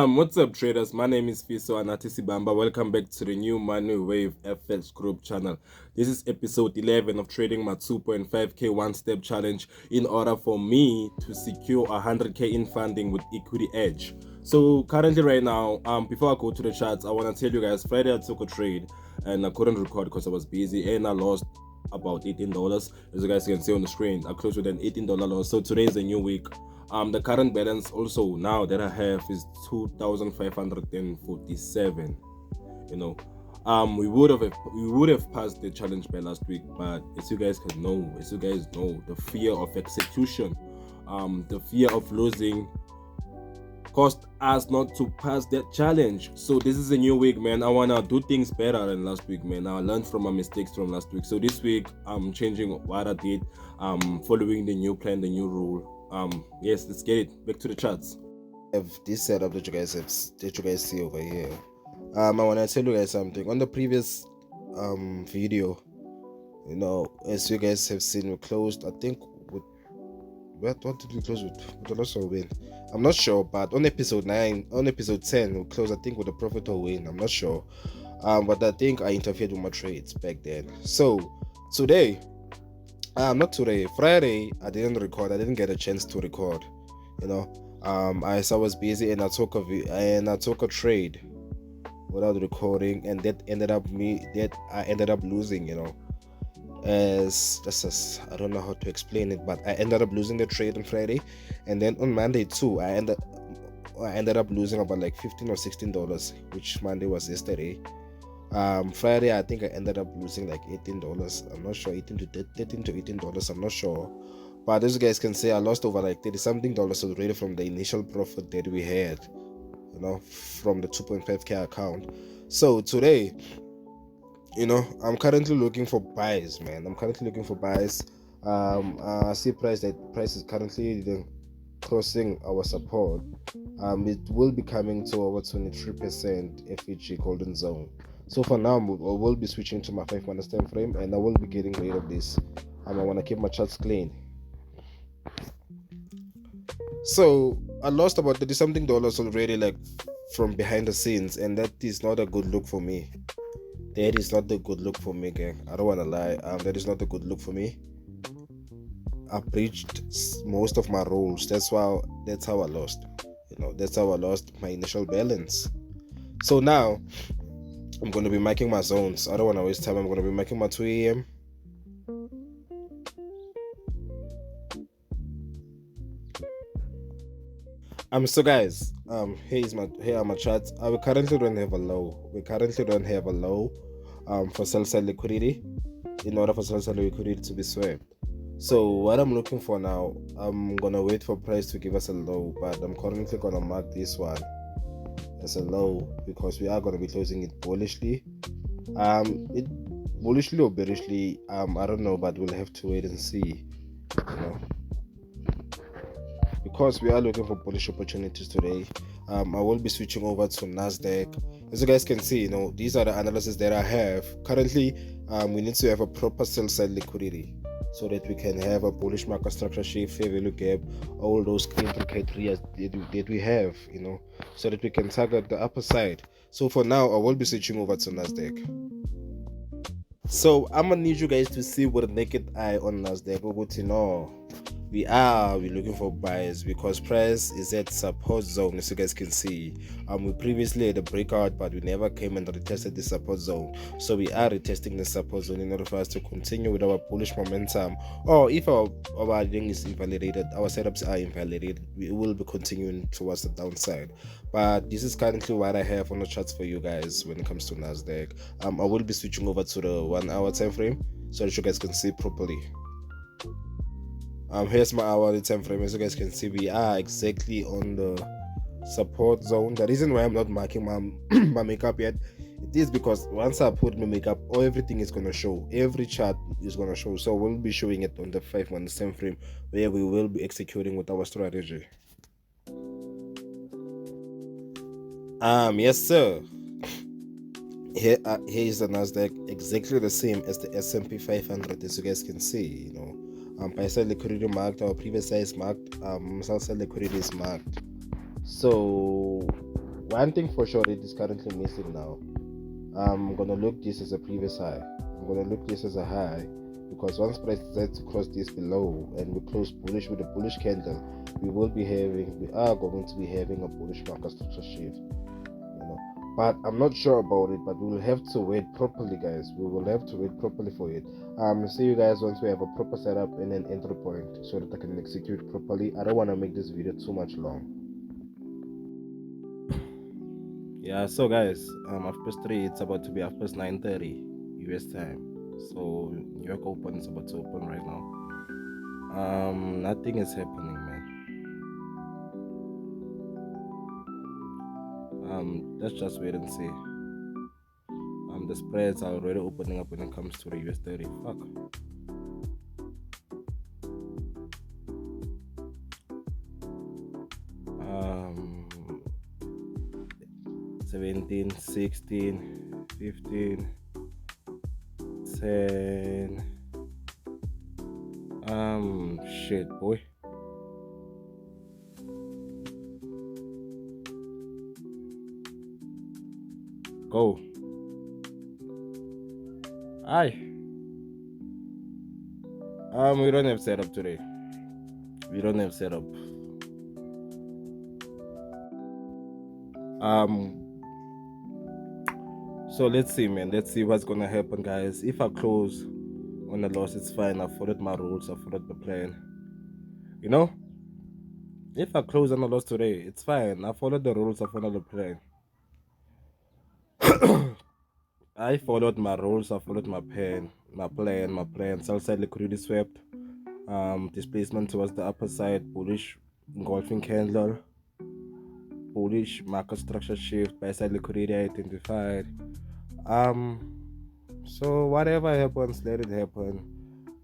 What's up, traders? My name is Fiso Anatisi Bamba. Welcome back to the new Money Wave FX Group channel. This is episode 11 of trading my 2.5k one-step challenge in order for me to secure 100k in funding with Equity Edge. So currently, right now, before I go to the charts, I want to tell you guys. Friday I took a trade and I couldn't record because I was busy and I lost about $18. As you guys can see on the screen, I closed with an $18 loss. So today is a new week. The current balance also now that I have is 2,547. You know, we would have passed the challenge by last week, but as you guys know, the fear of execution, the fear of losing caused us not to pass that challenge. So this is a new week, man. I wanna do things better than last week, man. I learned from my mistakes from last week. So this week I'm changing what I did, following the new plan, the new rule. Yes, let's get it back to the charts. Have this setup that you guys see over here. I want to tell you guys something. On the previous video, as you guys have seen, we closed, I think, with what did we close with? With a loss or win? I'm not sure, but on episode 10 we closed, I think, with a profit or win. I'm not sure, but I think I interfered with my trades back then. So today, not today, Friday, I didn't record. I didn't get a chance to record. I was busy and I took a trade without recording, and I ended up losing. As I don't know how to explain it, but I ended up losing the trade on Friday, and then on Monday too, I ended up losing about like $15 or $16, which Monday was yesterday. Friday I think I ended up losing like $18. I'm not sure, $13 to $18. I'm not sure, but as you guys can see, I lost over like $30 something already from the initial profit that we had, from the 2.5k account. So today, I'm currently looking for buys, man. I see price is currently crossing our support. It will be coming to over 23% FEG golden zone. So for now, I will be switching to my 5-minute time frame, and I will be getting rid of this. I want to keep my charts clean. So I lost about $30 something already, like from behind the scenes, and that is not a good look for me. That is not a good look for me, gang. I don't want to lie. That is not a good look for me. I breached most of my rules. That's how I lost. That's how I lost my initial balance. So now I'm going to be marking my zones. I don't want to waste time. I'm going to be marking my 2 a.m. So guys, here are my charts. We currently don't have a low. For sell-side liquidity, in order for sell-side liquidity to be swept. So what I'm looking for now, I'm gonna wait for price to give us a low, but I'm currently gonna mark this one as a low because we are gonna be closing it bullishly. Bullishly or bearishly, I don't know, but we'll have to wait and see. Because we are looking for bullish opportunities today. I will be switching over to Nasdaq. As you guys can see, these are the analysis that I have currently. We need to have a proper sell-side liquidity so that we can have a bullish market structure shape, fair value gap, all those intricate areas that we have, so that we can target the upper side. So for now, I will be switching over to Nasdaq. So I'm gonna need you guys to see with a naked eye on Nasdaq. We're looking for buys because price is at support zone, as you guys can see. We previously had a breakout, but we never came and retested the support zone. So we are retesting the support zone in order for us to continue with our bullish momentum. Or if our thing is invalidated, our setups are invalidated, we will be continuing towards the downside. But this is currently what I have on the charts for you guys when it comes to Nasdaq. I will be switching over to the 1 hour time frame so that you guys can see properly. Here's my hourly time frame. As you guys can see, we are exactly on the support zone. The reason why I'm not marking my makeup yet, it is because once I put my makeup, everything is gonna show. Every chart is gonna show. So we'll be showing it on the 5-minute time frame where we will be executing with our strategy. Yes sir. Here is the Nasdaq, exactly the same as the S&P 500, as you guys can see. Buy side liquidity marked, our previous size marked, sell side liquidity is marked. So one thing for sure, it is currently missing now. I'm gonna look this as a previous high. I'm gonna look this as a high, because once price decides to cross this below and we close bullish with a bullish candle, we are going to be having a bullish market structure shift. But I'm not sure about it, but we will have to wait properly, guys. We will have to wait properly for it. See you guys once we have a proper setup and an entry point so that I can execute properly. I don't want to make this video too much long. Yeah, so guys, 3, it's about to be 9:30 US time. So New York Open is about to open right now. Nothing is happening, man. Let's just wait and see. The spreads are already opening up when it comes to the US 30. Fuck. Um, 17, 16, 15, 10. Shit, boy. Go. Aye. We don't have setup today. We don't have setup. So let's see, man. Let's see what's gonna happen, guys. If I close on a loss, it's fine. I followed my rules. I followed the plan. You know? If I close on a loss today, it's fine. I followed the rules. I followed the plan. I followed my rules. I followed my plan. Sell side liquidity swept. Displacement towards the upper side. Bullish engulfing candle. Bullish market structure shift. Buy side liquidity identified. So whatever happens, let it happen.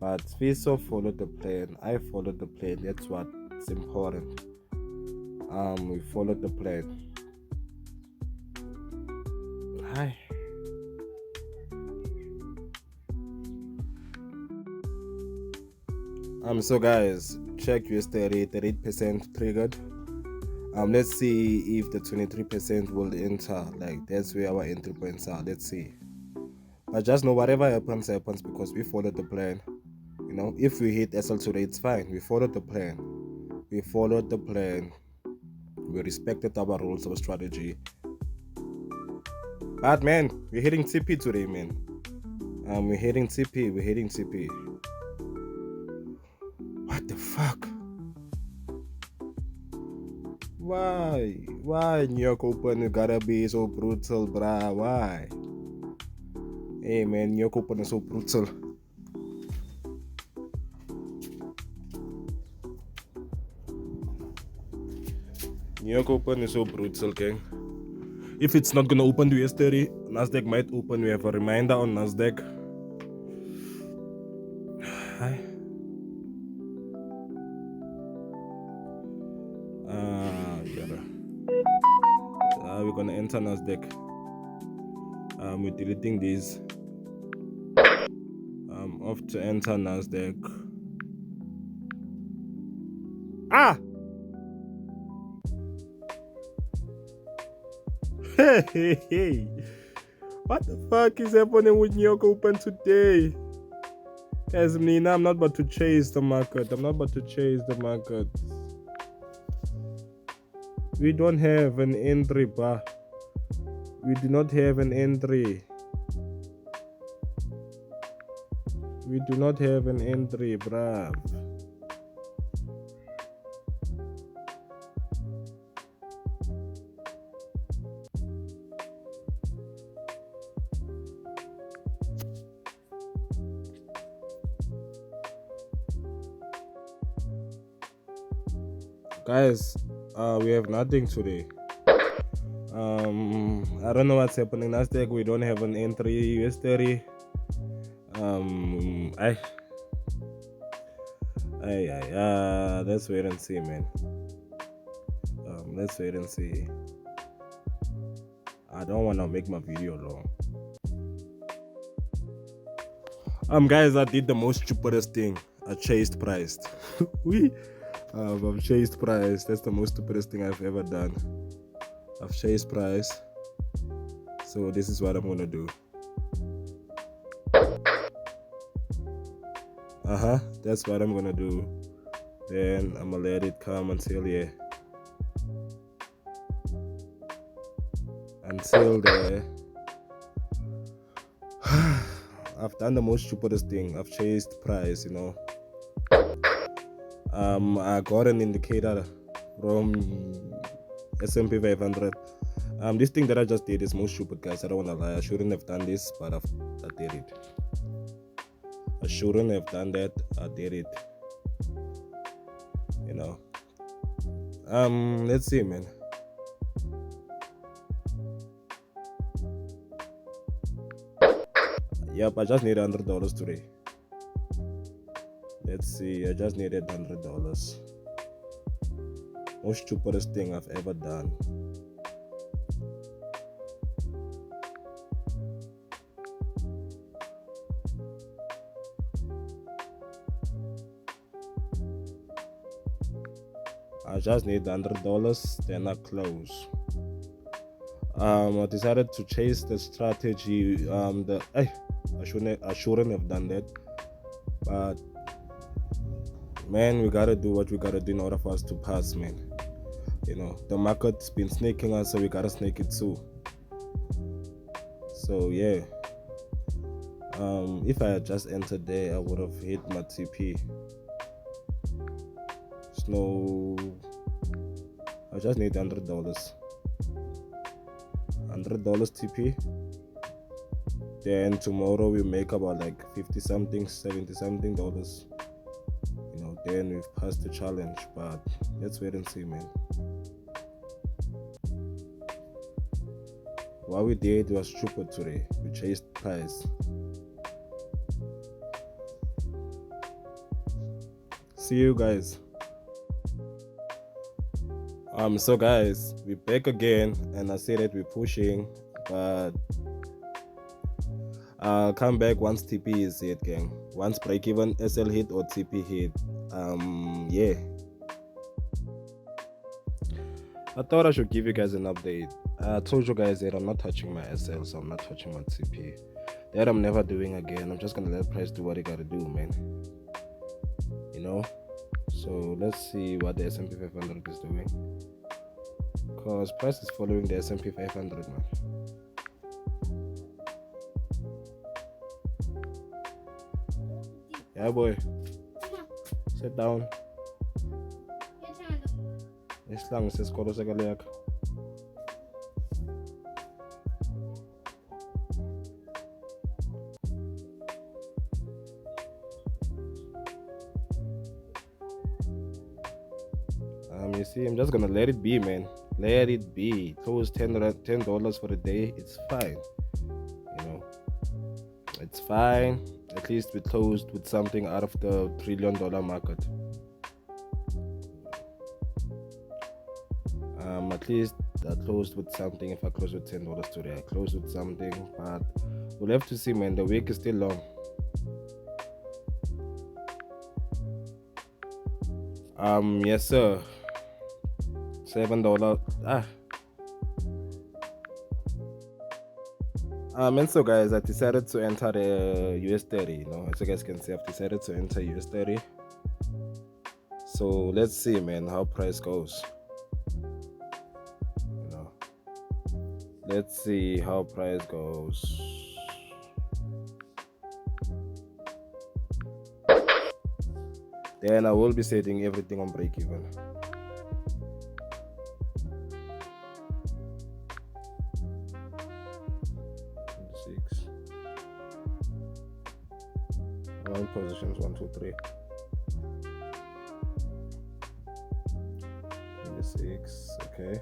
But Fiso followed the plan. I followed the plan. That's what's important. We followed the plan. Hi. So guys, check US 38% triggered. Let's see if the 23% will enter. Like, that's where our entry points are. Let's see. But just know whatever happens because we followed the plan. You know, if we hit SL today, it's fine. We followed the plan. We respected our rules, our strategy. But man, we're hitting TP today, man. We're hitting TP. What the fuck? Why New York Open you gotta be so brutal, bruh? Why? Hey man, New York Open is so brutal. New York Open is so brutal, gang. If it's not gonna open to US 30, Nasdaq might open. We have a reminder on Nasdaq. Hi. We're gonna enter Nasdaq. We're deleting these. Off to enter Nasdaq. Hey. What the fuck is happening with New York Open today? Guys, I'm not about to chase the market. We don't have an entry, bar. We do not have an entry. Bruv. Guys, we have nothing today. I don't know what's happening. Nasdaq, we don't have an entry. US 30. Let's wait and see, man. Let's wait and see. I don't want to make my video long. Guys, I did the most stupidest thing. I chased price. I've chased price. That's the most stupidest thing I've ever done. I've chased price. So this is what I'm gonna do. That's what I'm gonna do. Then I'm gonna let it come until there. Until there. I've done the most stupidest thing. I've chased price, I got an indicator from S&P 500. This thing that I just did is most stupid, guys. I don't wanna lie. I shouldn't have done this, but I did it. I shouldn't have done that. I did it. Let's see, man. Yep, I just need $100 today. Let's see, I just needed $100. Most stupidest thing I've ever done. I just need $100, then I close. I decided to chase the strategy. I shouldn't have done that, but man, we gotta do what we gotta do in order for us to pass, man. The market's been snaking us, so we gotta snake it too. So yeah, if I had just entered there, I would have hit my TP. So I just need $100. $100 TP. Then tomorrow we make about like 50 something, 70 something dollars. Then we've passed the challenge, but let's wait and see, man. What we did was stupid today. We chased price. See you guys. So guys, we're back again, and I said that we're pushing, but I'll come back once TP is hit, gang. Once break even SL hit or TP hit. Yeah. I thought I should give you guys an update. I told you guys that I'm not touching my SL, so I'm not touching my TP. That I'm never doing again. I'm just gonna let price do what it gotta do, man. So let's see what the S&P 500 is doing. Because price is following the S&P 500, man. Yeah, boy. Sit down. Islang sesikolo sekaleka. You see, I'm just gonna let it be, man. Let it be. Close $10 for the day. It's fine. It's fine. At least we closed with something out of the $1 trillion market. At least I closed with something. If I close with $10 today, I closed with something. But we'll have to see, man. The week is still long. Yes, sir. $7. And so guys, I decided to enter the US 30. As you guys can see, I've decided to enter US 30. So let's see, man, how price goes. Let's see how price goes. Then I will be setting everything on break even. Positions 1, 2, 3. 26. Okay.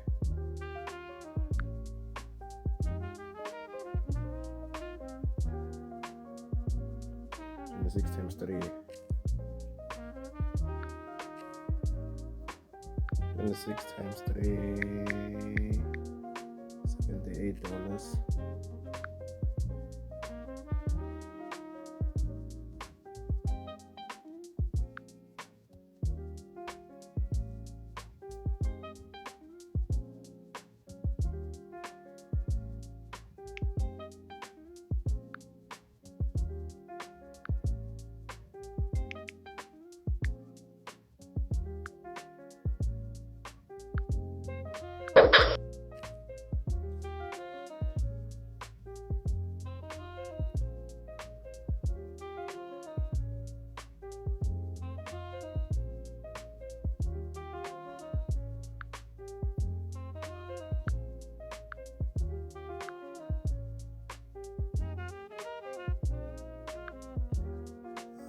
26 times 3. 26 times 3. $78.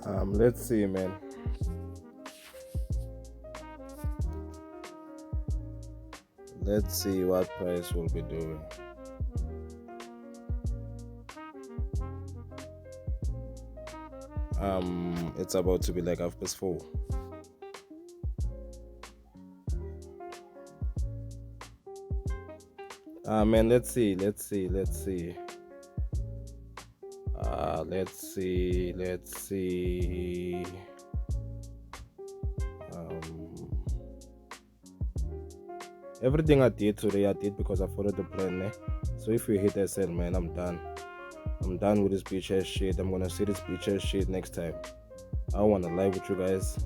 Let's see, man. Let's see what price will be doing. It's about to be like 4:30. Man, let's see. Let's see. Everything I did today, I did because I followed the plan, eh? So if we hit SL, man, I'm done. I'm done with this bitch ass shit. I'm gonna see this bitch ass shit next time. I don't wanna lie with you guys.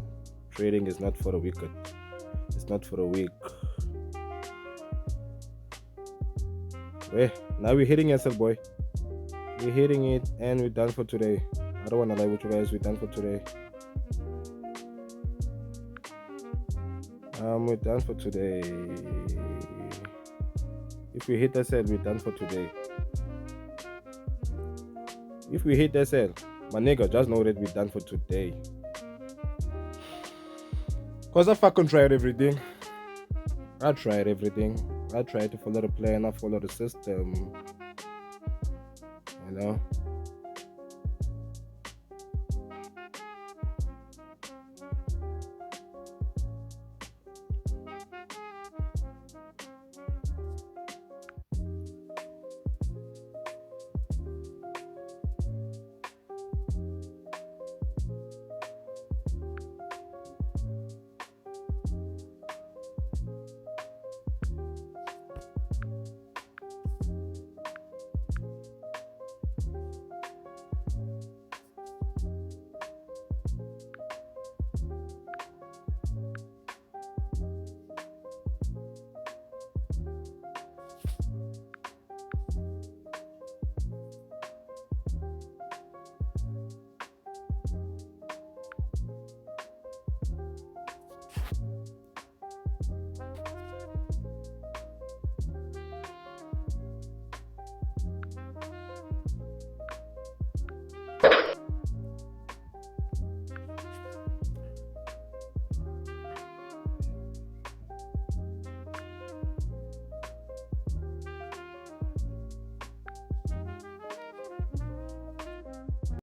Trading is not for the wicked. It's not for the weak. Wait, now we're hitting SL, boy. We're hitting it and we're done for today. I don't wanna lie with you guys. We're done for today. We're done for today. If we hit SL, we're done for today. If we hit SL, my nigga, just know that we're done for today. Cause I fucking tried everything. I tried to follow the plan. I follow the system. You know.